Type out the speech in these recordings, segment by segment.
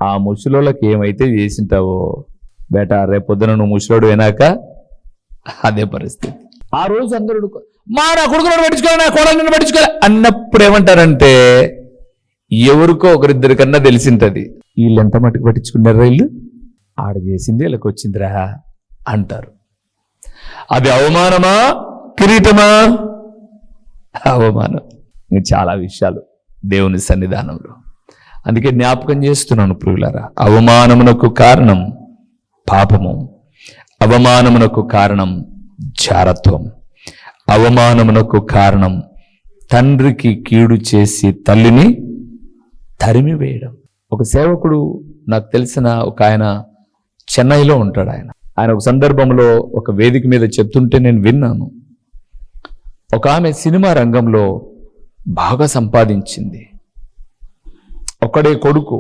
ఆ ముసలోళ్ళకి ఏమైతే చేసింటావో బేటా, రేపొద్దున నువ్వు ముసలోడు అయినాక అదే పరిస్థితి. ఆ రోజు అందరూ నా కొడుకులను పట్టించుకోవాలి, నా కోడలను పట్టించుకోవాలి అన్నప్పుడు ఏమంటారంటే, ఎవరికో ఒకరిద్దరికన్నా తెలిసింటది, వీళ్ళు ఎంత మటుకు పట్టించుకున్నారా, వీళ్ళు ఆడ చేసింది వీళ్ళకి వచ్చిందిరా అంటారు. అది అవమానమా కిరీటమా? అవమానం. చాలా విషయాలు దేవుని సన్నిధానంలో. అందుకే జ్ఞాపకం చేస్తున్నాను ప్రియులారా, అవమానమునకు కారణం పాపము, అవమానమునకు కారణం జారత్వం, అవమానమునకు కారణం తండ్రికి కీడు చేసి తల్లిని తరిమివేయడం. ఒక సేవకుడు నాకు తెలిసిన ఒక ఆయన చెన్నైలో ఉంటాడు. ఆయన ఒక సందర్భంలో ఒక వేదిక మీద చెప్తుంటే నేను విన్నాను. ఒక ఆమె సినిమా రంగంలో బాగా సంపాదించింది, ఒక్కడే కొడుకు,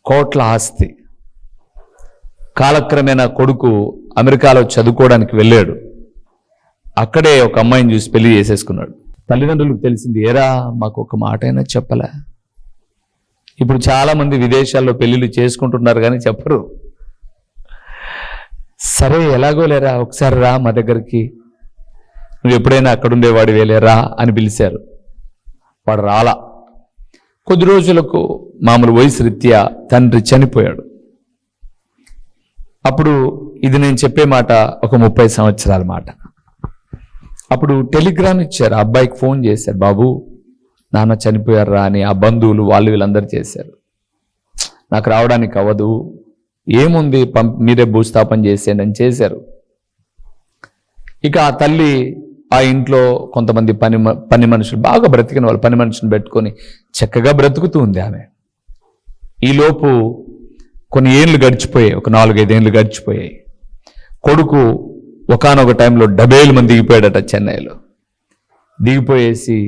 కోట్ల ఆస్తి. కాలక్రమేణా కొడుకు అమెరికాలో చదువుకోవడానికి వెళ్ళాడు. అక్కడే ఒక అమ్మాయిని చూసి పెళ్లి చేసేసుకున్నాడు. తల్లిదండ్రులకు తెలిసింది, ఏరా మాకు ఒక మాట అయినా చెప్పలే. ఇప్పుడు చాలా మంది విదేశాల్లో పెళ్లిళ్ళు చేసుకుంటున్నారు కానీ చెప్పరు. సరే ఎలాగో లేరా, ఒకసారి రా మా దగ్గరికి, నువ్వు ఎప్పుడైనా అక్కడుండేవాడు వేలేరా అని పిలిచారు. వాడు రాలా. కొద్ది రోజులకు మామూలు వయసు రీత్యా తండ్రి చనిపోయాడు. అప్పుడు ఇది నేను చెప్పే మాట ఒక 30 సంవత్సరాల మాట. అప్పుడు టెలిగ్రామ్ ఇచ్చారు, అబ్బాయికి ఫోన్ చేశారు, బాబు నాన్న చనిపోయారా అని. ఆ బంధువులు వాళ్ళు వీళ్ళందరూ చేశారు. నాకు రావడానికి అవ్వదు, ఏముంది మీరే భూస్థాపన చేసేయండి అని చేశారు. ఇక ఆ తల్లి ఆ ఇంట్లో కొంతమంది పని మనుషులు, బాగా బ్రతికిన వాళ్ళు పని మనుషులు పెట్టుకొని చక్కగా బ్రతుకుతూ ఉంది ఆమె. ఈలోపు కొన్ని ఏళ్ళు గడిచిపోయాయి, ఒక 4-5 ఏళ్ళు గడిచిపోయాయి. కొడుకు ఒకానొక టైంలో 70 మంది దిగిపోయాడట చెన్నైలో. దిగిపోయేసి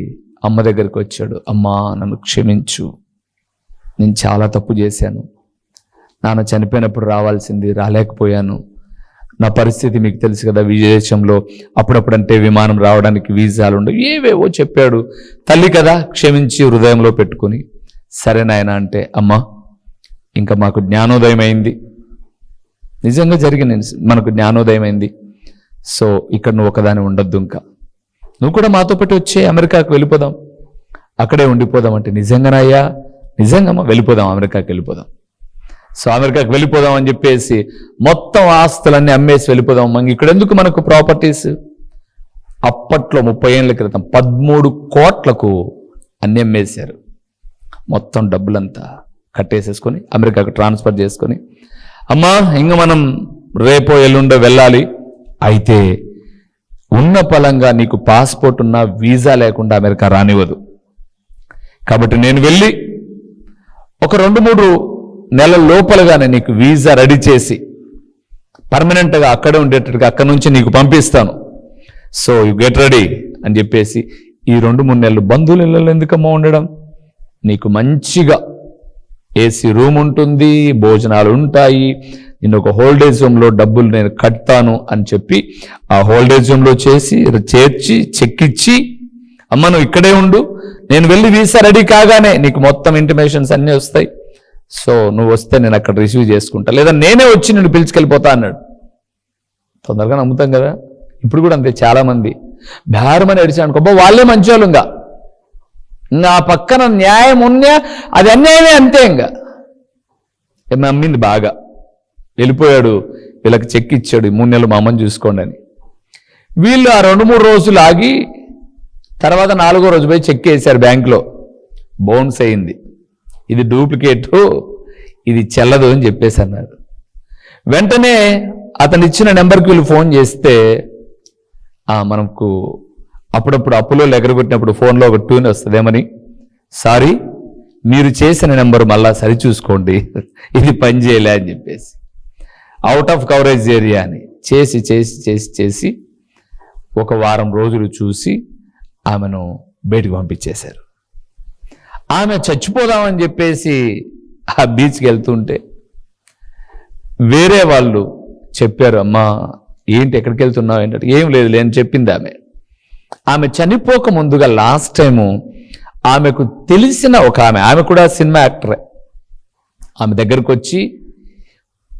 అమ్మ దగ్గరికి వచ్చాడు, అమ్మా నన్ను క్షమించు, నేను చాలా తప్పు చేశాను, నాన్న చనిపోయినప్పుడు రావాల్సింది రాలేకపోయాను, నా పరిస్థితి మీకు తెలుసు కదా, విదేశంలో అప్పుడప్పుడంటే విమానం రావడానికి వీసాలు ఉండవు, ఏవేవో చెప్పాడు. తల్లి కదా క్షమించి హృదయంలో పెట్టుకుని, సరే నాయన అంటే, అమ్మా ఇంకా మాకు జ్ఞానోదయం అయింది, నిజంగా జరిగింది, మనకు జ్ఞానోదయం అయింది, సో ఇక్కడ నువ్వు ఒకదాని ఉండొద్దు, ఇంకా నువ్వు కూడా మాతో పాటు వచ్చే అమెరికాకు వెళ్ళిపోదాం, అక్కడే ఉండిపోదాం అంటే, నిజంగానయ్యా, నిజంగా వెళ్ళిపోదాం, అమెరికాకి వెళ్ళిపోదాం. సో అమెరికాకి వెళ్ళిపోదాం అని చెప్పేసి మొత్తం ఆస్తులన్నీ అమ్మేసి వెళ్ళిపోదాం, ఇక్కడ ఎందుకు మనకు ప్రాపర్టీస్. అప్పట్లో 30 ఏళ్ల క్రితం 13 కోట్లకు అన్ని అమ్మేశారు. మొత్తం డబ్బులంతా కట్టేసేసుకొని అమెరికాకు ట్రాన్స్ఫర్ చేసుకొని, అమ్మా ఇంక మనం రేపో ఎల్లుండో వెళ్ళాలి, అయితే ఉన్న పలంగా నీకు పాస్పోర్ట్ ఉన్నా వీసా లేకుండా అమెరికా రానివ్వదు, కాబట్టి నేను వెళ్ళి ఒక 2-3 నెలల లోపలగానే నీకు వీసా రెడీ చేసి పర్మనెంట్గా అక్కడే ఉండేటట్టుగా అక్కడి నుంచి నీకు పంపిస్తాను, సో యు గెట్ రెడీ అని చెప్పేసి, ఈ 2-3 నెలలు బంధువుల ఇళ్ళలో ఎందుకమ్మా ఉండడం, నీకు మంచిగా ఏసీ రూమ్ ఉంటుంది, భోజనాలు ఉంటాయి, నేను ఒక హోల్డేజ్ రూమ్లో డబ్బులు నేను కడతాను అని చెప్పి ఆ హోల్డేజ్ రూమ్లో చేర్చి చెక్కిచ్చి, అమ్మ నువ్వు ఇక్కడే ఉండు, నేను వెళ్ళి వీసా రెడీ కాగానే నీకు మొత్తం ఇంటిమేషన్స్ అన్నీ వస్తాయి, సో నువ్వు వస్తే నేను అక్కడ రిసీవ్ చేసుకుంటా, లేదా నేనే వచ్చి నిన్ను పిలుచుకెళ్ళిపోతా అన్నాడు. తొందరగా నమ్ముతాం కదా. ఇప్పుడు కూడా అంతే, చాలా మంది బేరమని అడిచాను, వాళ్ళే మంచోళ్ళు, ఇంకా నా పక్కన న్యాయం ఉన్నా అది అన్యాయమే, అంతే. ఇంకా నమ్మింది బాగా, వెళ్ళిపోయాడు, వీళ్ళకి చెక్ ఇచ్చాడు, 3 నెలలు మా అమ్మని చూసుకోండి అని. వీళ్ళు ఆ 2-3 రోజులు ఆగి తర్వాత 4వ రోజు పోయి చెక్ వేశారు బ్యాంకులో, బౌన్స్ అయింది, ఇది డూప్లికేటు, ఇది చెల్లదు అని చెప్పేసి అన్నారు. వెంటనే అతను ఇచ్చిన నెంబర్కి వీళ్ళు ఫోన్ చేస్తే, మనకు అప్పుడప్పుడు అప్పులో ఎగరగొట్టినప్పుడు ఫోన్లో ఒక ట్యూన్ వస్తుంది, ఏమని, సారీ మీరు చేసిన నెంబర్ మళ్ళా సరిచూసుకోండి, ఇది పని చేయలే అని చెప్పేసి, అవుట్ ఆఫ్ కవరేజ్ ఏరియా అని చేసి చేసి చేసి చేసి ఒక వారం రోజులు చూసి ఆమెను బయటికి పంపించేశారు. ఆమె చచ్చిపోదామని చెప్పేసి ఆ బీచ్కి వెళ్తుంటే వేరే వాళ్ళు చెప్పారు, అమ్మా ఏంటి ఎక్కడికి వెళ్తున్నావు ఏంటంటే, ఏం లేదు లేని చెప్పింది ఆమె చనిపోక ముందుగా లాస్ట్ టైము ఆమెకు తెలిసిన ఒక ఆమె కూడా సినిమా యాక్టరే, ఆమె దగ్గరకు వచ్చి,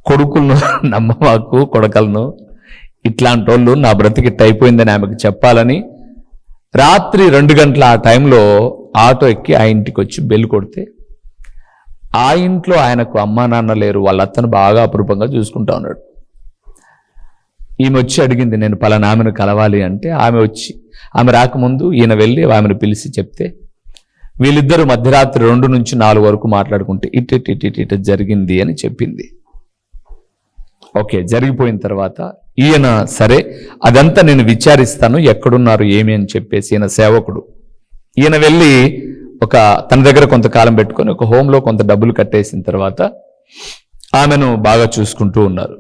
కొడుకులను నమ్మవాకు, కొడకలను, ఇట్లాంటి వాళ్ళు నా బ్రతికిట్ట అయిపోయిందని ఆమెకు చెప్పాలని రాత్రి 2 గంటల ఆ టైంలో ఆటో ఎక్కి ఆ ఇంటికి వచ్చి బెల్ కొడితే, ఆ ఇంట్లో ఆయనకు అమ్మా నాన్న లేరు, వాళ్ళ అత్తను బాగా అపురూపంగా చూసుకుంటా ఉన్నాడు. ఈమె వచ్చి అడిగింది, నేను పలానా ఆమెను కలవాలి అంటే, ఆమె రాకముందు ఈయన వెళ్ళి ఆమెను పిలిచి చెప్తే, వీళ్ళిద్దరూ మధ్యరాత్రి 2 నుంచి 4 వరకు మాట్లాడుకుంటే ఇట్ జరిగింది అని చెప్పింది. ఓకే, జరిగిపోయిన తర్వాత ఈయన సరే అదంతా నేను విచారిస్తాను, ఎక్కడున్నారు ఏమి అని చెప్పేసి ఈయన సేవకుడు, ఈయన వెళ్ళి తన దగ్గర కొంతకాలం పెట్టుకొని ఒక హోంలో కొంత డబ్బులు కట్టేసిన తర్వాత ఆమెను బాగా చూసుకుంటూ ఉన్నారు.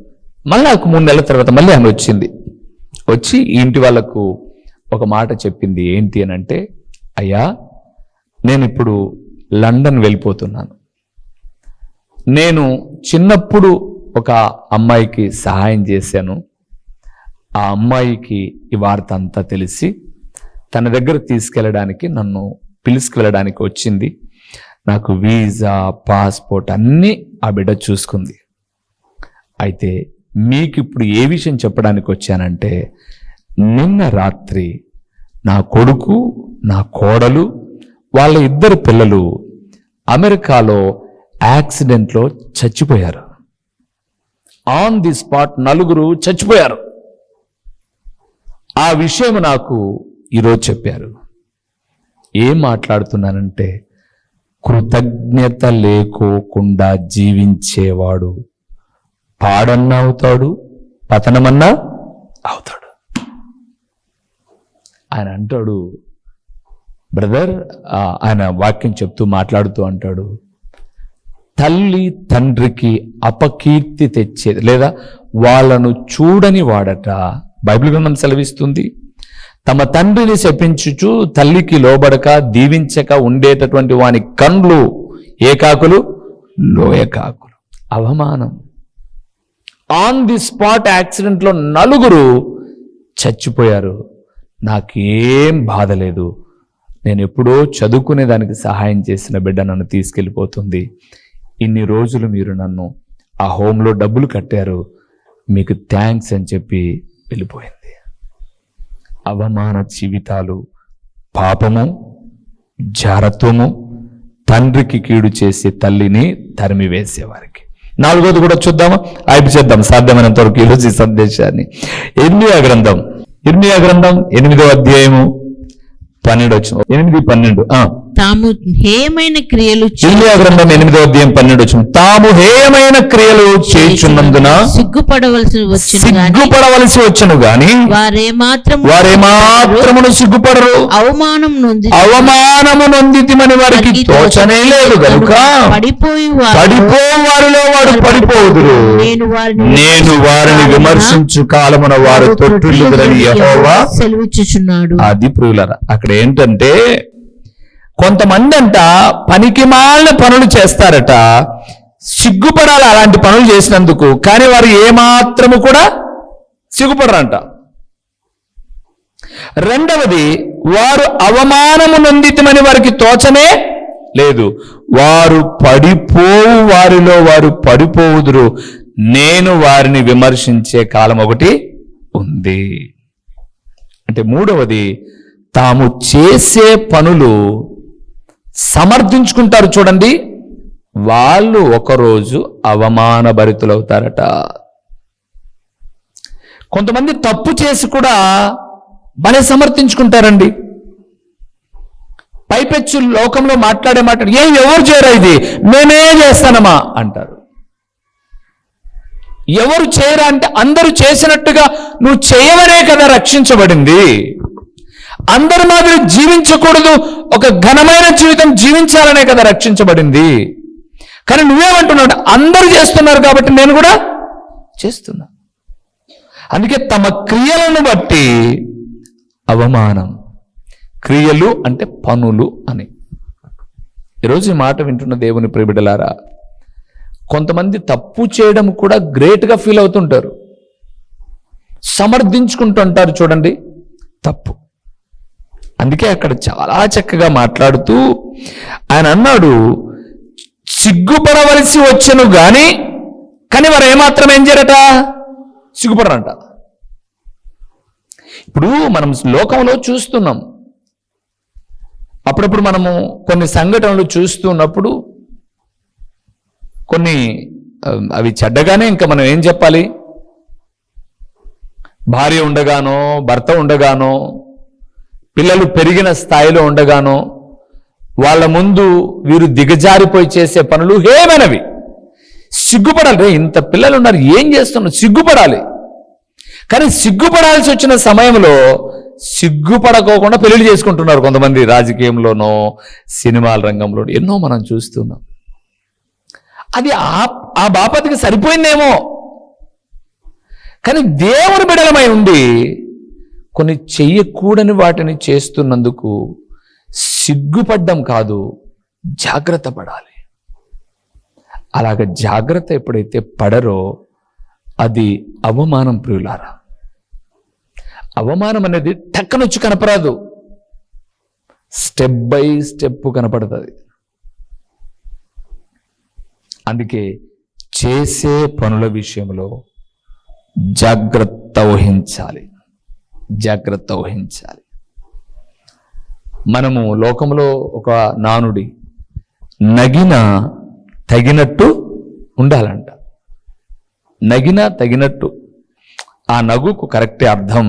మళ్ళీ 3 నెలల తర్వాత మళ్ళీ ఆమె వచ్చి ఈ ఇంటి వాళ్ళకు ఒక మాట చెప్పింది. ఏంటి అని అంటే, అయ్యా నేను ఇప్పుడు లండన్ వెళ్ళిపోతున్నాను. నేను చిన్నప్పుడు ఒక అమ్మాయికి సహాయం చేశాను. ఆ అమ్మాయికి ఈ వార్త అంతా తెలిసి తన దగ్గర తీసుకెళ్ళడానికి, నన్ను పిలుచుకెళ్ళడానికి వచ్చింది. నాకు వీసా, పాస్పోర్ట్ అన్నీ ఆ బిడ్డ చూసుకుంది. అయితే మీకు ఇప్పుడు ఏ విషయం చెప్పడానికి వచ్చానంటే, నిన్న రాత్రి నా కొడుకు, నా కోడలు, వాళ్ళ 2 పిల్లలు అమెరికాలో యాక్సిడెంట్లో చచ్చిపోయారు. ఆన్ ది స్పాట్ 4 చచ్చిపోయారు. ఆ విషయం నాకు ఈరోజు చెప్పారు. ఏం మాట్లాడుతున్నానంటే, కృతజ్ఞత లేకోకుండా జీవించేవాడు పాడన్నా అవుతాడు, పతనమన్నా అవుతాడు. ఆయన అంటాడు, బ్రదర్, ఆయన వాక్యం చెప్తూ మాట్లాడుతూ అంటాడు, తల్లి తండ్రికి అపకీర్తి తెచ్చేది లేదా వాళ్ళను చూడని వాడట. బైబిల్ గ్రంథం సెలవిస్తుంది, తమ తండ్రిని శపించుచు తల్లికి లోబడక దీవించక ఉండేటటువంటి వాని కండ్లు ఏ కాకులు? లోయ కాకులు. అవమానం. ఆన్ ది స్పాట్ యాక్సిడెంట్లో 4 చచ్చిపోయారు. నాకేం బాధ లేదు. నేను ఎప్పుడో చదువుకునే దానికి సహాయం చేసిన బిడ్డ నన్ను తీసుకెళ్ళిపోతుంది. ఇన్ని రోజులు మీరు నన్ను ఆ హోంలో డబ్బులు కట్టారు, మీకు థ్యాంక్స్ అని చెప్పి వెళ్ళిపోయింది. అవమాన జీవితాలు, పాపము, జారత్వము, తండ్రికి కీడు చేసి తల్లిని తరిమి వేసేవారికి. 4వది కూడా చూద్దామా? చేద్దాం సాధ్యమైనంత వరకు ఈరోజు ఈ సందేశాన్ని. ఇర్మియా గ్రంథం 8వ అధ్యాయము 12 8-12. తాము హేయమైన క్రియలు ఇర్మియా గ్రంథం 8వ అధ్యాయం 12 తాము హేయమైన క్రియలు చేయుచున్నందున సిగ్గుపడవలసి వచ్చును గాని వారేమాత్రమును సిగ్గుపడరు. అవమానము నొందితిమని వారికి తోచనే లేదు గనుక పడిపోవు వారిలో వాడు పడిపోదురు. నేను వారిని విమర్శించు కాలమున వారు తొట్టిల్లుదురని యెహోవా సెలవిచ్చుచున్నాడు. అది ప్రియులారా, అక్కడ ఏంటంటే, కొంతమంది అంట పనికిమాలిన పనులు చేస్తారట, సిగ్గుపడాలి అలాంటి పనులు చేసినందుకు, కానీ వారు ఏమాత్రము కూడా సిగ్గుపడరంట. రెండవది, వారు అవమానము నొందితమని వారికి తోచనే లేదు. వారు పడిపోవు వారిలో వారు పడిపోవుదురు. నేను వారిని విమర్శించే కాలం ఒకటి ఉంది. అంటే మూడవది, తాము చేసే పనులు సమర్థించుకుంటారు చూడండి, వాళ్ళు ఒకరోజు అవమానభరితులవుతారట. కొంతమంది తప్పు చేసి కూడా భలే సమర్థించుకుంటారండి. పైపెచ్చు లోకంలో మాట్లాడే మాట, ఎవరు చేయరా ఇది, మేమే చేస్తానమ్మా అంటారు. ఎవరు చేయరా అంటే, అందరూ చేసినట్టుగా నువ్వు చేయవనే కదా రక్షించబడింది. అందరి మాదిరి జీవించకూడదు, ఒక ఘనమైన జీవితం జీవించాలనే కదా రక్షించబడింది. కానీ నువ్వేమంటున్నావు, అందరూ చేస్తున్నారు కాబట్టి నేను కూడా చేస్తున్నా. అందుకే తమ క్రియలను బట్టి అవమానం. క్రియలు అంటే పనులు అని. ఈరోజు ఈ మాట వింటున్న దేవుని ప్రియబిడ్డలారా, కొంతమంది తప్పు చేయడం కూడా గ్రేట్గా ఫీల్ అవుతుంటారు, సమర్థించుకుంటుంటారు చూడండి తప్పు. అందుకే అక్కడ చాలా చక్కగా మాట్లాడుతూ ఆయన అన్నాడు, సిగ్గుపడవలసి వచ్చెను గాని కానీ వారు ఏమాత్రం ఏం చేయరట, సిగ్గుపడరంట. ఇప్పుడు మనం లోకంలో చూస్తున్నాం, అప్పుడప్పుడు మనము కొన్ని సంఘటనలు చూస్తున్నప్పుడు కొన్ని అవి చెడ్డగానే, ఇంకా మనం ఏం చెప్పాలి, భార్య ఉండగానో భర్త ఉండగానో పిల్లలు పెరిగిన స్థాయిలో ఉండగానో వాళ్ళ ముందు వీరు దిగజారిపోయి చేసే పనులు హేమైనవి. సిగ్గుపడాలి. ఇంత పిల్లలు ఉన్నారు, ఏం చేస్తున్నారు, సిగ్గుపడాలి. కానీ సిగ్గుపడాల్సి వచ్చిన సమయంలో సిగ్గుపడకోకుండా పెళ్లి చేసుకుంటున్నారు కొంతమంది. రాజకీయంలోనో సినిమాల రంగంలో ఎన్నో మనం చూస్తున్నాం. అది ఆ బాపతికి సరిపోయిందేమో, కానీ దేవుని బిడలమై ఉండి కొన్ని చెయ్యకూడని వాటిని చేస్తున్నందుకు సిగ్గుపడ్డం కాదు, జాగ్రత్త పడాలి. అలాగ జాగ్రత్త ఎప్పుడైతే పడరో అది అవమానం. ప్రియులారా, అవమానం అనేది టక్కనొచ్చి కనపరాదు, స్టెప్ బై స్టెప్ కనపడుతుంది. అందుకే చేసే పనుల విషయంలో జాగ్రత్త వహించాలి, జాగ్రత్త వహించాలి. మనము లోకంలో ఒక నానుడి, నగిన తగినట్టు ఉండాలంట. నగిన తగినట్టు, ఆ నగుకు కరెక్టే అర్థం.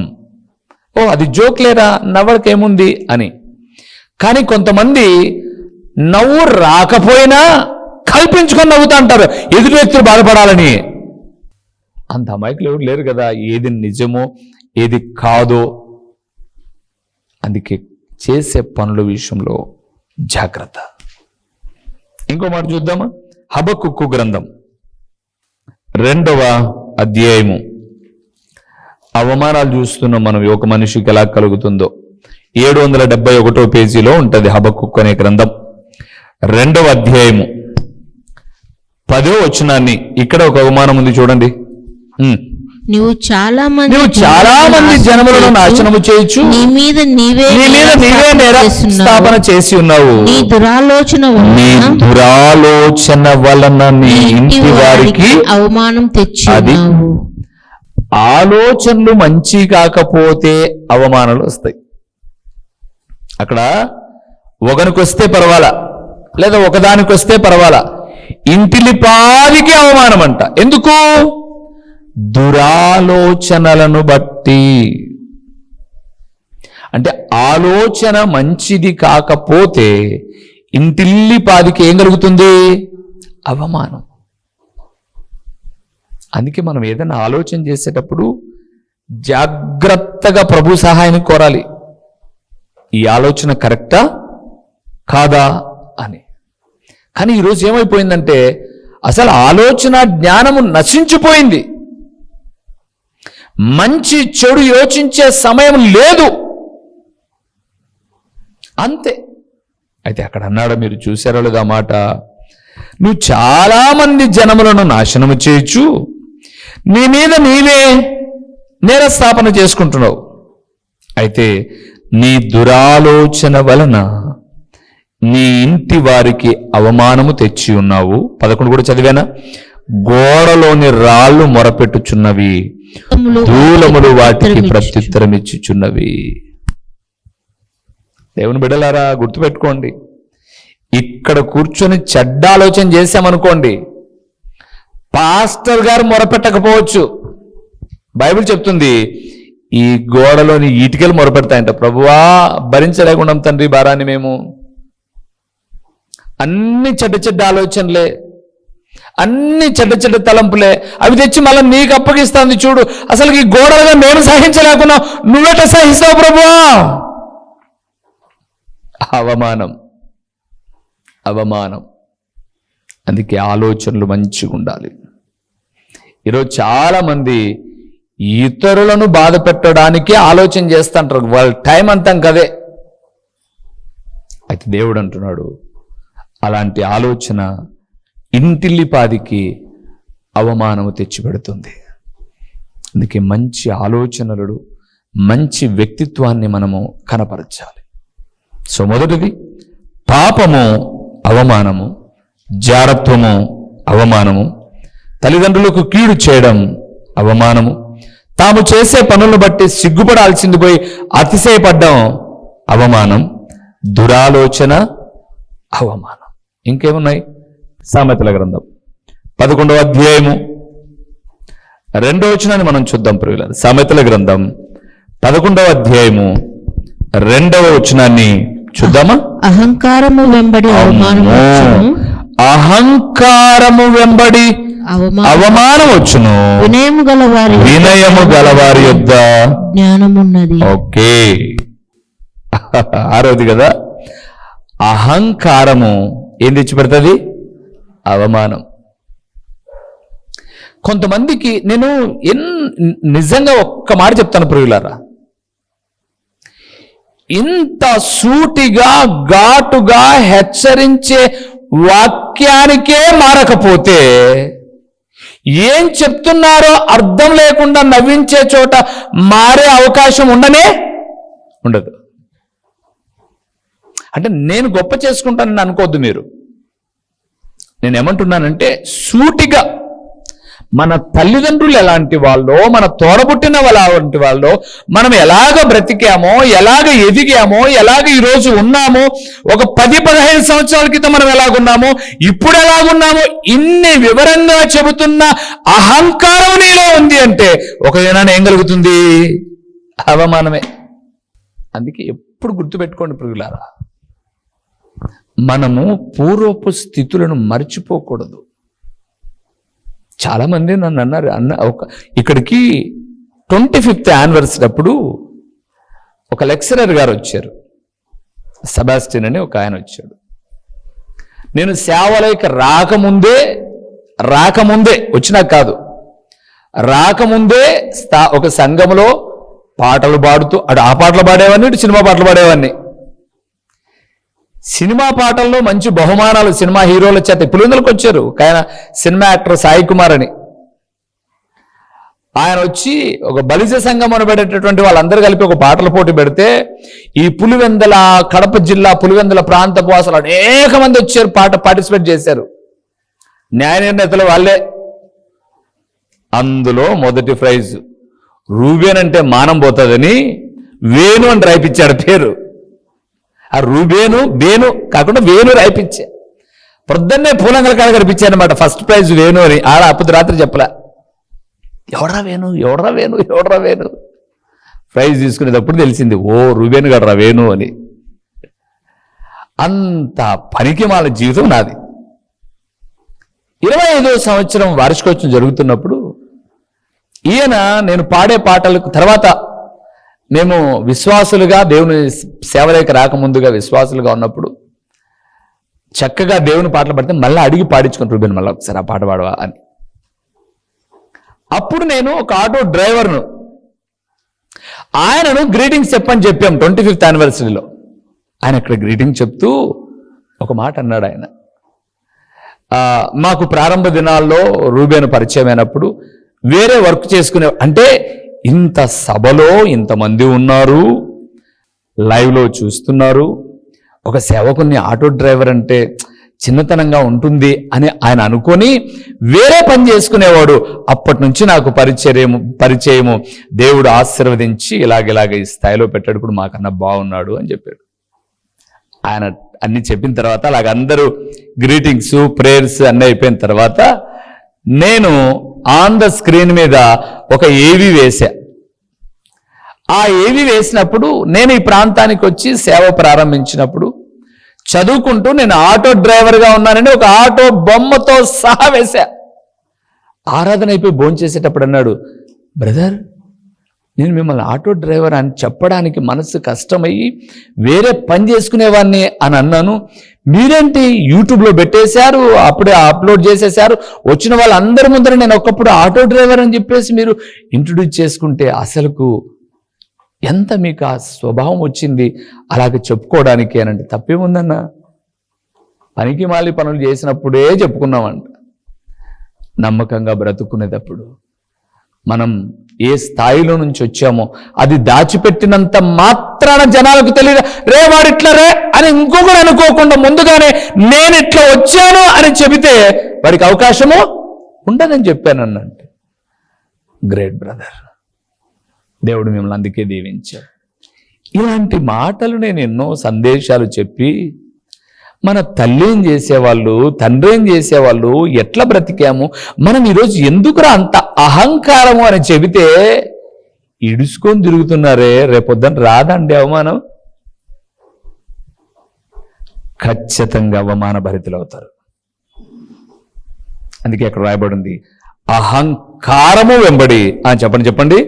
ఓ అది జోక్ లేరా, నవ్వకేముంది అని. కానీ కొంతమంది నవ్వు రాకపోయినా కల్పించుకొని నవ్వుతా అంటారు, ఎదుటి వ్యక్తులు బాధపడాలని. అంత అమాయకులు ఎవరు లేరు కదా, ఏది నిజమో ఏది కాదో. అందుకే చేసే పనుల విషయంలో జాగ్రత్త. ఇంకో మాట చూద్దామా, హబక్కుక్కు గ్రంథం 2వ అధ్యాయము. అవమానాలు చూస్తున్నాం మనం, ఒక మనిషికి ఎలా కలుగుతుందో. 771వ పేజీలో ఉంటుంది హబక్కుక్కు అనే గ్రంథం 2వ అధ్యాయము 10వ వచనాన్ని. ఇక్కడ ఒక అవమానం ఉంది చూడండి. నువ్వు చాలా మంది జనములను నాశనము చేయొచ్చు, నీ మీద నీవే స్థాపన చేసి ఉన్నావు. నీ దురాలోచన వలన నీ ఇంటి వారికి అవమానం తెచ్చి. ఆలోచనలు మంచి కాకపోతే అవమానాలు వస్తాయి. అక్కడ ఒకనికి వస్తే పర్వాలా, లేదా ఒకదానికి వస్తే పర్వాలా, ఇంటిలిపాదికి అవమానం అంట. ఎందుకు? దురాలోచనలను బట్టి. అంటే ఆలోచన మంచిది కాకపోతే ఇంటిల్లిపాదికి ఏం కలుగుతుంది? అవమానం. అందుకే మనం ఏదైనా ఆలోచన చేసేటప్పుడు జాగ్రత్తగా ప్రభు సహాయాన్ని కోరాలి. ఈ ఆలోచన కరెక్టా కాదా అని. కానీ ఈరోజు ఏమైపోయిందంటే అసలు ఆలోచన జ్ఞానము నశించిపోయింది. మంచి చెడు యోచించే సమయం లేదు, అంతే. అయితే అక్కడ అన్నాడు, మీరు చూసారో లేదా మాట, నువ్వు చాలా మంది జనములను నాశనము చేయొచ్చు, నీ మీద నీవే నేరస్థాపన చేసుకుంటున్నావు. అయితే నీ దురాలోచన వలన నీ ఇంటి వారికి అవమానము తెచ్చి ఉన్నావు. 11 కూడా చదివానా? గోడలోని రాళ్ళు మొరపెట్టుచున్నవి, దూలములు వాటికి ప్రత్యుత్తరం ఇచ్చుచున్నవి. దేవుని బిడ్డలారా, గుర్తుపెట్టుకోండి, ఇక్కడ కూర్చొని చెడ్డ ఆలోచన చేశామనుకోండి, పాస్టర్ గారు మొరపెట్టకపోవచ్చు. బైబిల్ చెప్తుంది ఈ గోడలోని ఈటికలు మొరపెడతాయంట. ప్రభువా, భరించలేకుండా తండ్రి భారాన్ని మేము. అన్ని చెడ్డ చెడ్డ ఆలోచనలే, అన్ని చెడ్డ చెడ్డ తలంపులే, అవి తెచ్చి మళ్ళీ నీకు అప్పగిస్తుంది. చూడు, అసలు ఈ గోడలుగా నేను సహించలేకున్నా, నువ్వెట సహిస్తావు ప్రభువా? అవమానం, అవమానం. అందుకే ఆలోచనలు మంచిగా ఉండాలి. ఈరోజు చాలా మంది ఇతరులను బాధ పెట్టడానికే ఆలోచన చేస్తుంటారు, వాళ్ళ టైం అంతా కదే. అయితే దేవుడు అంటున్నాడు, అలాంటి ఆలోచన ఇంటిల్లిపాదికి అవమానము తెచ్చిపెడుతుంది. అందుకే మంచి ఆలోచనలు, మంచి వ్యక్తిత్వాన్ని మనము కనపరచాలి. సో మొదటిది పాపము, అవమానము. జారత్వము అవమానము, తల్లిదండ్రులకు కీడు చేయడం అవమానము, తాము చేసే పనులను బట్టి సిగ్గుపడాల్సింది పోయి అతిశయపడ్డం అవమానం, దురాలోచన అవమానం. ఇంకేమున్నాయి? సామెతల గ్రంథం 11వ అధ్యాయము 2వ వచనాన్ని మనం చూద్దాం ప్రియులారా. సామెతల గ్రంథం 11వ అధ్యాయము 2వ వచనాన్ని చూద్దామా? అహంకారము వెంబడి అవమానం వచ్చును, అహంకారము వెంబడి అవమానం వచ్చును, వినయము గలవారి యొద్ద జ్ఞానమున్నది. ఓకే, 6వది కదా. అహంకారము ఏం తెచ్చిపెడుతుంది? అవమానం. కొంతమందికి నేను నిజంగా ఒక్క మాట చెప్తాను ప్రియులారా, ఇంత సూటిగా ఘాటుగా హెచ్చరించే వాక్యానికే మారకపోతే ఏం చెప్తున్నారో అర్థం లేకుండా నవ్వించే చోట మారే అవకాశం ఉండదు. అంటే నేను గొప్ప చేసుకుంటానని అనుకోవద్దు మీరు. నేను ఏమంటున్నానంటే సూటిగా మన తల్లిదండ్రులు ఎలాంటి వాళ్ళో, మన తోడబుట్టిన ఎలాంటి వాళ్ళో, మనం ఎలాగ బ్రతికామో, ఎలాగ ఎదిగామో, ఎలాగ ఈరోజు ఉన్నామో, ఒక 10-15 సంవత్సరాల క్రితం మనం ఎలాగున్నామో, ఇప్పుడు ఎలాగున్నామో, ఇన్ని వివరంగా చెబుతున్న అహంకారం నీలో ఉంది అంటే ఒక దినాన్ని ఏం కలుగుతుంది? అవమానమే. అందుకే ఎప్పుడు గుర్తుపెట్టుకోండి ప్రియులారా, మనము పూర్వపు స్థితులను మర్చిపోకూడదు. చాలా మంది నన్ను అన్నారు, ఇక్కడికి 25th యానివర్సరీ అప్పుడు ఒక లెక్చరర్ గారు వచ్చారు, సెబాస్టిన్ అని ఒక ఆయన వచ్చాడు. నేను సేవలోకి రాకముందే వచ్చినా కాదు, రాకముందే ఒక సంఘంలో పాటలు పాడుతూ ఆ పాటలు పాడేవాడిని, ఇటు సినిమా పాటలు పాడేవాడిని. సినిమా పాటల్లో మంచి బహుమానాలు సినిమా హీరోల చేత పులివెందులకు వచ్చారు. ఆయన సినిమా యాక్టర్ సాయి కుమార్ అని, ఆయన వచ్చి ఒక బలిజ సంఘం అనబడేటటువంటి వాళ్ళందరూ కలిపి ఒక పాటల పోటీ పెడితే ఈ పులివెందుల, కడప జిల్లా పులివెందుల ప్రాంతపు వాసులు అనేక మంది వచ్చారు, పార్టిసిపేట్ చేశారు. న్యాయ నిర్ణేతలు వాళ్ళే. అందులో మొదటి ప్రైజ్ రూబేన్ అంటే మానం పోతుందని వేణు అని రాయిపించాడు పేరు. ఆ బేను కాకుండా వేణు రాయిపించా. పొద్దున్నే పూలంగల కాడ కనిపించాను అనమాట, ఫస్ట్ ప్రైజ్ వేణు అని. అప్పుడు రాత్రి చెప్పలే, ఎవడ్రా వేణు ప్రైజ్ తీసుకునేటప్పుడు తెలిసింది, ఓ రూబేను గడరా వేణు అని. అంత పనికి మాల జీవితం నాది. 25వ సంవత్సరం వార్షికోత్సవం జరుగుతున్నప్పుడు ఈయన, నేను పాడే పాటలకు తర్వాత మేము విశ్వాసులుగా దేవుని సేవలోకి రాకముందుగా విశ్వాసులుగా ఉన్నప్పుడు చక్కగా దేవుని పాటలు పాడితే మళ్ళీ అడిగి పాడించుకుని రూబేన్ మళ్ళీ ఒకసారి ఆ పాట పాడవా అని. అప్పుడు నేను ఒక ఆటో డ్రైవర్ను, ఆయనను గ్రీటింగ్స్ చెప్పని చెప్పాం 25th యానివర్సరీలో. ఆయన ఇక్కడ గ్రీటింగ్ చెప్తూ ఒక మాట అన్నాడు. ఆయన మాకు ప్రారంభ దినాల్లో రూబేను పరిచయం అయినప్పుడు వేరే వర్క్ చేసుకునే, అంటే ఇంత సభలో ఇంతమంది ఉన్నారు, లైవ్లో చూస్తున్నారు, ఒక సేవకుని ఆటో డ్రైవర్ అంటే చిన్నతనంగా ఉంటుంది అని ఆయన అనుకొని వేరే పని చేసుకునేవాడు. అప్పటి నుంచి నాకు పరిచయము దేవుడు ఆశీర్వదించి ఇలాగ ఈ స్థాయిలో పెట్టాడు, ఇప్పుడు మాకన్నా బాగున్నాడు అని చెప్పాడు. ఆయన అన్ని చెప్పిన తర్వాత అలాగ అందరూ గ్రీటింగ్స్, ప్రేయర్స్ అన్నీ అయిపోయిన తర్వాత నేను ఆన్ ద స్క్రీన్ మీద ఒక ఏవి వేసా. ఆ ఏవి వేసినప్పుడు నేను ఈ ప్రాంతానికి వచ్చి సేవ ప్రారంభించినప్పుడు చదువుకుంటూ నేను ఆటో డ్రైవర్గా ఉన్నానని ఒక ఆటో బొమ్మతో సహా వేశా. ఆరాధన అయిపోయి భోంచేసేటప్పుడు అన్నాడు, బ్రదర్ నేను మిమ్మల్ని ఆటో డ్రైవర్ అని చెప్పడానికి మనసు కష్టమయ్యి వేరే పని చేసుకునేవాడిని అని అన్నాను, మీరేంటి యూట్యూబ్లో పెట్టేశారు, అప్పుడే అప్లోడ్ చేసేశారు, వచ్చిన వాళ్ళందరి ముందర నేను ఒకప్పుడు ఆటో డ్రైవర్ అని చెప్పేసి మీరు ఇంట్రొడ్యూస్ చేసుకుంటే అసలుకు ఎంత మీకు ఆ స్వభావం వచ్చింది అలాగే చెప్పుకోవడానికి అనంటే తప్పేముందన్నా, పనికి మాలి పనులు చేసినప్పుడే చెప్పుకున్నామంట. నమ్మకంగా బ్రతుకునేటప్పుడు మనం ఏ స్థాయిలో నుంచి వచ్చామో అది దాచిపెట్టినంత మాత్రాన జనాలకు తెలియదు. రే వాడు ఇట్లా రే అని ఇంకొకరు అనుకోకుండా ముందుగానే నేను ఇట్లా వచ్చాను అని చెబితే వాడికి అవకాశము ఉండదని చెప్పాను అన్నంటే గ్రేట్ బ్రదర్. దేవుడు మిమ్మల్ని అందుకే దీవించాడు. ఇలాంటి మాటలు నేను ఎన్నో సందేశాలు చెప్పి మన తల్లి ఏం చేసేవాళ్ళు, తండ్రి ఏం చేసేవాళ్ళు, ఎట్లా బ్రతికాము, మనం ఈరోజు ఎందుకురా అంత అహంకారము అని చెబితే ఇడుచుకొని తిరుగుతున్నారే, రేపొద్దున రాదండి అవమానం. ఖచ్చితంగా అవమాన భరితులు అవుతారు. అందుకే అక్కడ రాయబడింది అహంకారము వెంబడి చెప్పండి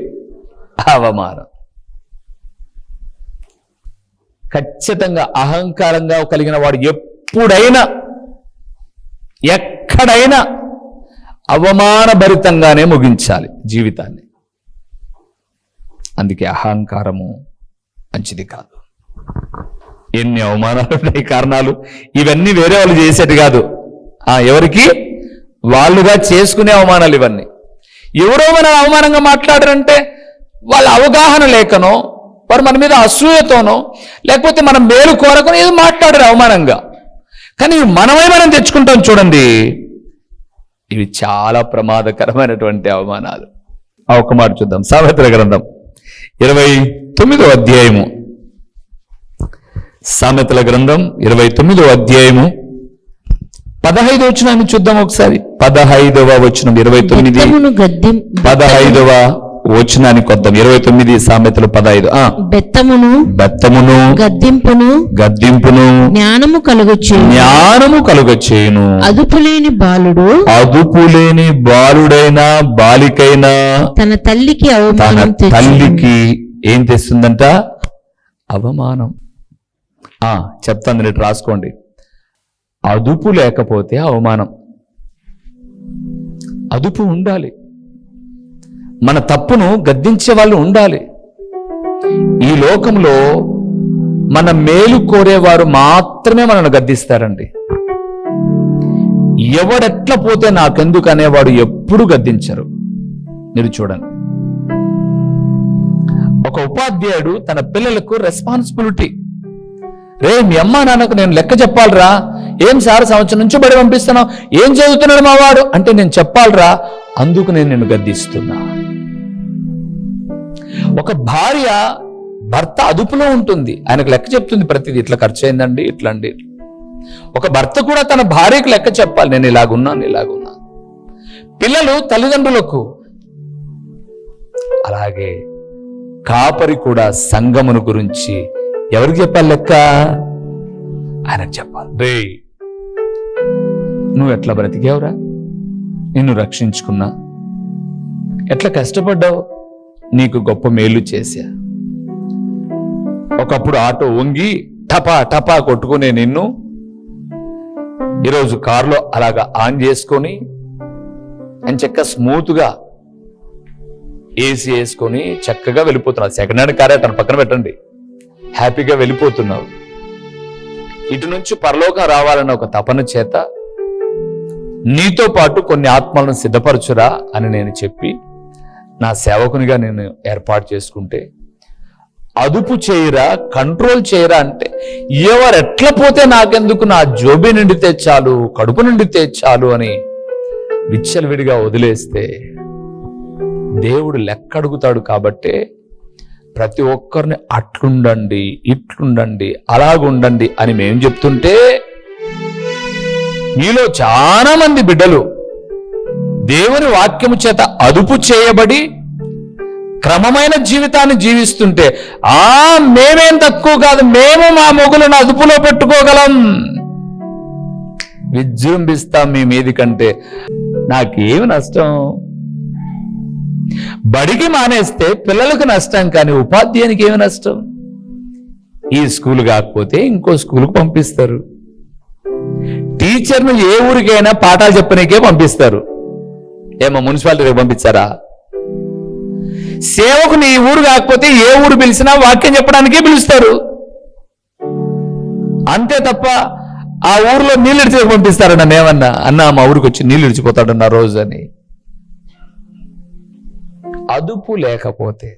అవమానం. ఖచ్చితంగా అహంకారంగా కలిగిన వాడు ఎప్పుడైనా ఎక్కడైనా అవమానభరితంగానే ముగించాలి జీవితాన్ని. అందుకే అహంకారము మంచిది కాదు. ఎన్ని అవమానాలు ఉన్నాయి, కారణాలు ఇవన్నీ వేరే వాళ్ళు చేసేది కాదు, ఎవరికి వాళ్ళుగా చేసుకునే అవమానాలు ఇవన్నీ. ఎవరో మనం అవమానంగా మాట్లాడారంటే వాళ్ళ అవగాహన లేకనో, వారు మన మీద అసూయతోనో, లేకపోతే మనం మేలు కోరకొని ఏదో మాట్లాడారు అవమానంగా. కానీ మనం తెచ్చుకుంటాం చూడండి, ఇవి చాలా ప్రమాదకరమైనటువంటి అవమానాలు. ఒక మాట చూద్దాం. సామెతల గ్రంథం 29వ అధ్యాయము. సామెతల గ్రంథం 29వ అధ్యాయము 15వ వచనాన్ని చూద్దాం ఒకసారి. 15వ వచనం 29 15వ వచనానికి కొద్దాం. 29 సామెతలు 15. బెత్తమును గద్దింపును జ్ఞానము కలుగచేయును. అదుపులేని బాలుడైనా బాలికైనా తన తల్లికి ఏం తెస్తుందంట? అవమానం. చెప్తాను, రేటు రాసుకోండి. అదుపు లేకపోతే అవమానం. అదుపు ఉండాలి. మన తప్పును గద్దించే వాళ్ళు ఉండాలి. ఈ లోకంలో మన మేలు కోరేవారు మాత్రమే మనల్ని గద్దిస్తారండి. ఎవడెట్లా పోతే నాకెందుకు అనేవాడు ఎప్పుడు గద్దించరు. మీరు చూడండి, ఒక ఉపాధ్యాయుడు తన పిల్లలకు రెస్పాన్సిబిలిటీ, రే మీ అమ్మా నాన్నకు నేను లెక్క చెప్పాలరా, ఏం సార్ సంవత్సరం నుంచి బడి పంపిస్తున్నావు, ఏం చదువుతున్నాడు మా వాడు అంటే నేను చెప్పాలరా, అందుకు నేను నిన్ను గద్దిస్తున్నా. ఒక భార్య భర్త అదుపులో ఉంటుంది, ఆయనకు లెక్క చెప్తుంది ప్రతిదీ, ఇట్లా ఖర్చు అయిందండి, ఇట్లా అండి. ఒక భర్త కూడా తన భార్యకు లెక్క చెప్పాలి, నేను ఇలాగున్నా. పిల్లలు తల్లిదండ్రులకు, అలాగే కాపరి కూడా సంఘమును గురించి ఎవరికి చెప్పాలి లెక్క? ఆయనకు చెప్పాలి. రే నువ్వు ఎట్లా బ్రతికావురా, నిన్ను రక్షించుకున్నా, ఎట్లా కష్టపడ్డావు, నీకు గొప్ప మేలు చేశా. ఒకప్పుడు ఆటో వంగి టపా టపా కొట్టుకునే నిన్ను ఈరోజు కారులో అలాగా ఆన్ చేసుకొని చక్కగా స్మూత్గా ఏసీ వేసుకొని చక్కగా వెళ్ళిపోతున్నావు. సెకండ్ హ్యాండ్ కారే తన పక్కన పెట్టండి, హ్యాపీగా వెళ్ళిపోతున్నావు. ఇటు నుంచి పరలోకం రావాలన్న ఒక తపన చేత నీతో పాటు కొన్ని ఆత్మలను సిద్ధపరచురా అని నేను చెప్పి నా సేవకునిగా నేను ఏర్పాటు చేసుకుంటే, అదుపు చేయరా, కంట్రోల్ చేయరా అంటే ఎవరెట్లా పోతే నాకెందుకు, నా జోబి నిండితే చాలు, కడుపు నిండితే చాలు అని విచ్చలవిడిగా వదిలేస్తే దేవుడు లెక్క అడుగుతాడు. కాబట్టే ప్రతి ఒక్కరిని అట్లుండండి, ఇట్లుండండి, అలాగుండండి అని మేము చెప్తుంటే మీలో చాలా మంది బిడ్డలు దేవుని వాక్యము చేత అదుపు చేయబడి క్రమమైన జీవితాన్ని జీవిస్తుంటే, మేమేం తక్కువ కాదు, మేము మా మొగులను అదుపులో పెట్టుకోగలం, విజృంభిస్తాం మీ మీది కంటే, నాకేమి నష్టం? బడికి మానేస్తే పిల్లలకు నష్టం, కానీ ఉపాధ్యాయునికి ఏమి నష్టం? ఈ స్కూల్ కాకపోతే ఇంకో స్కూల్కి పంపిస్తారు. టీచర్ను ఏ ఊరికైనా పాఠాలు చెప్పడానికే పంపిస్తారు. ఏమో మున్సిపాలిటీకి పంపించారా? సేవకుని ఈ ఊరు కాకపోతే ఏ ఊరు పిలిచినా వాక్యం చెప్పడానికే పిలుస్తారు. అంతే తప్ప ఆ ఊరిలో నీళ్ళు ఇడిచి పంపిస్తారా? నన్ను ఏమన్నా, అన్నా మా ఊరికి వచ్చి నీళ్ళు ఇడిచిపోతాడన్న రోజు అని. అదుపు లేకపోతే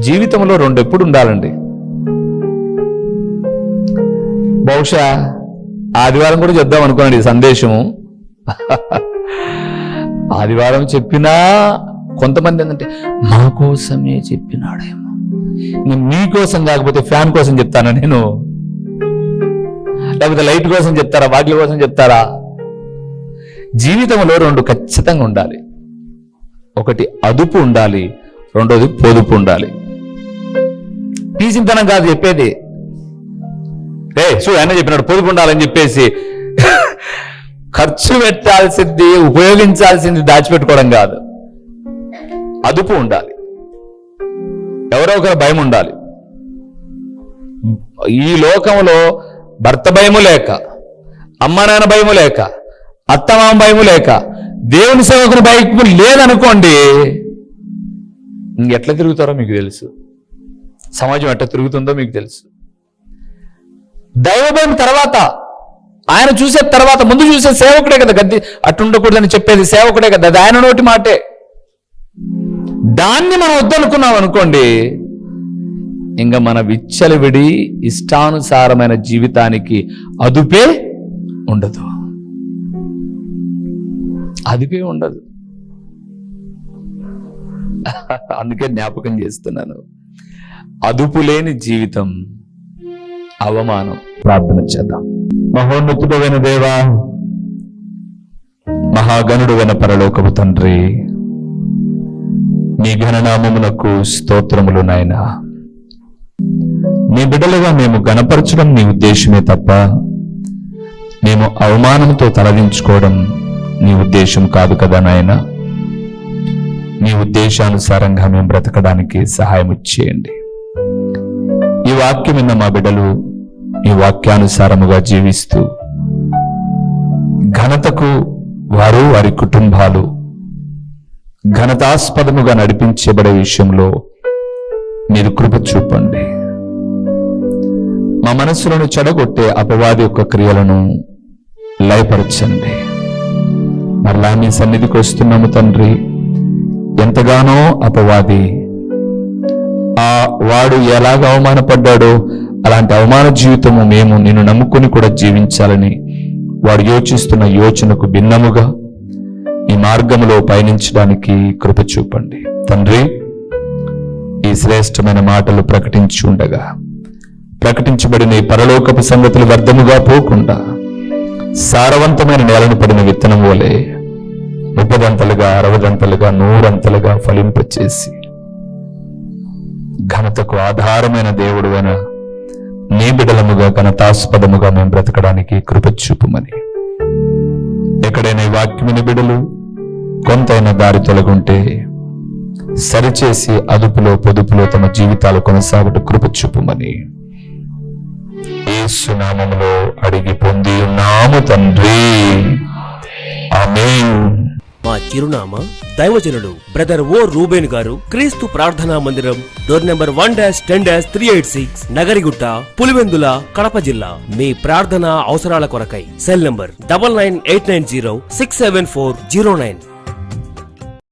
జీవితంలో రెండు ఎప్పుడు ఉండాలండి. బహుశా ఆదివారం కూడా చెప్దాం అనుకోండి సందేశము. ఆదివారం చెప్పినా కొంతమంది ఏంటంటే మా కోసమే చెప్పినాడేమో, నేను మీకోసం కాకపోతే ఫ్యాన్ కోసం చెప్తానా నేను, లేకపోతే లైట్ కోసం చెప్తారా, వాకిలి కోసం చెప్తారా? జీవితంలో రెండు ఖచ్చితంగా ఉండాలి. ఒకటి అదుపు ఉండాలి, రెండోది పొదుపు ఉండాలి. పీసింతనం కాదు చెప్పేది. ఆయన చెప్పినాడు పొదుపు ఉండాలని చెప్పేసి ఖర్చు పెట్టాల్సింది, ఉపయోగించాల్సింది దాచిపెట్టుకోవడం కాదు. అదుపు ఉండాలి, ఎవరో ఒకరి భయం ఉండాలి. ఈ లోకంలో భర్త భయము లేక, అమ్మ నాన్న భయము లేక, అత్తమామ భయము లేక, దేవుని సేవకుని భయము లేదనుకోండి, ఎట్లా తిరుగుతారో మీకు తెలుసు. సమాజం ఎట్లా తిరుగుతుందో మీకు తెలుసు. దైవ భయం తర్వాత, ఆయన చూసే తర్వాత, ముందు చూసే సేవకుడే కదా గద్ది, అట్టుండకూడదని చెప్పేది సేవకుడే కదా, అది ఆయన నోటి మాటే. దాన్ని మనం వద్దనుకున్నాం అనుకోండి, ఇంకా మన విచ్చలవిడి ఇష్టానుసారమైన జీవితానికి అదుపే ఉండదు. అదుపే ఉండదు. అందుకే జ్ఞాపకం చేస్తున్నాను, అదుపు లేని జీవితం అవమానం. ప్రార్థన చేద్దాం. మహోన్నతుడైన దేవా, మహాగణుడైన పరలోకపు తండ్రి, నీ ఘననామమునకు స్తోత్రములు నాయనా. నీ బిడ్డలుగా మేము గణపరచడం నీ ఉద్దేశమే తప్ప మేము అవమానంతో తలదించుకోవడం నీ ఉద్దేశం కాదు కదా నాయనా. నీ ఉద్దేశానుసారంగా మేము బ్రతకడానికి సహాయం చేయండి. ఈ వాక్యం విన్న మా బిడ్డలు ఈ వాక్యానుసారముగా జీవిస్తూ ఘనతకు వారు, వారి కుటుంబాలు ఘనతాస్పదముగా నడిపించబడే విషయంలో మీరు కృప చూపండి. మా మనస్సులను చెడగొట్టే అపవాది యొక్క క్రియలను లయపరచండి. మరలా మీ సన్నిధికి వస్తున్నాము తండ్రి. ఎంతగానో అపవాది వాడు ఎలాగ అవమానపడ్డాడో అలాంటి అవమాన జీవితము మేము నిన్ను నమ్ముకుని కూడా జీవించాలని వాడు యోచిస్తున్న యోచనకు భిన్నముగా ఈ మార్గములో పయనించడానికి కృప చూపండి తండ్రి. ఈ శ్రేష్టమైన మాటలు ప్రకటించి ఉండగా ప్రకటించబడిన ఈ పరలోకపు సంగతులు వ్యర్థముగా పోకుండా సారవంతమైన నేలను పడిన విత్తనం వలె 30దంతలుగా 60దంతలుగా 100అంతలుగా ఫలింపచేసి ఘనతకు ఆధారమైన దేవుడువైన నీ బిడలముగా ఘనతాస్పదముగా మేము బ్రతకడానికి కృప చూపుమని, ఎక్కడైనా ఈ వాక్యమైన బిడలు కొంతైనా దారి తొలగుంటే సరిచేసి అదుపులో పొదుపులో తమ జీవితాలు కొనసాగుట కృప చూపుమని యేసు నామములో అడిగి పొంది ఉన్నాము తండ్రి. ఆమేన్. మా చిరునామా దైవజనుడు బ్రదర్ ఓ రూబేన్ గారు, క్రీస్తు ప్రార్థనా మందిరం, డోర్ నెంబర్ 1-10-386, నగరిగుట్ట, పులివెందుల, కడప జిల్లా. మీ ప్రార్థనా అవసరాల కొరకై సెల్ నంబర్ 9989067409.